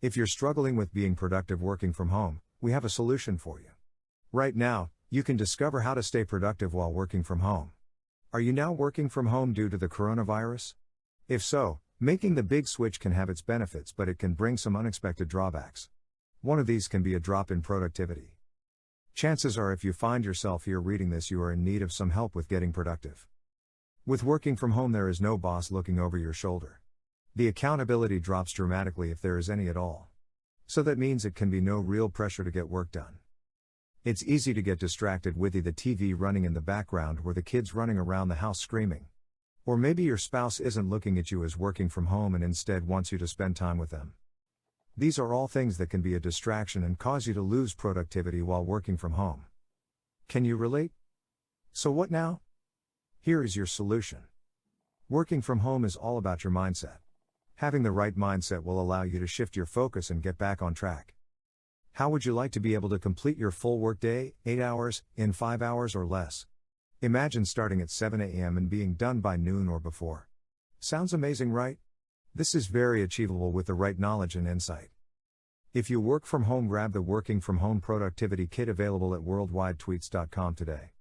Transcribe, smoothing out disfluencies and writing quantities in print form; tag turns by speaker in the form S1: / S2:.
S1: If you're struggling with being productive working from home, we have a solution for you. Right now, you can discover how to stay productive while working from home. Are you now working from home due to the coronavirus? If so, making the big switch can have its benefits, but it can bring some unexpected drawbacks. One of these can be a drop in productivity. Chances are if you find yourself here reading this, you are in need of some help with getting productive. With working from home, there is no boss looking over your shoulder. The accountability drops dramatically if there is any at all. So that means it can be no real pressure to get work done. It's easy to get distracted with the TV running in the background or the kids running around the house screaming. Or maybe your spouse isn't looking at you as working from home and instead wants you to spend time with them. These are all things that can be a distraction and cause you to lose productivity while working from home. Can you relate? So what now? Here is your solution. Working from home is all about your mindset. Having the right mindset will allow you to shift your focus and get back on track. How would you like to be able to complete your full workday, 8 hours, in 5 hours or less? Imagine starting at 7 a.m. and being done by noon or before. Sounds amazing, right? This is very achievable with the right knowledge and insight. If you work from home, grab the Working From Home Productivity Kit available at worldwidetweets.com today.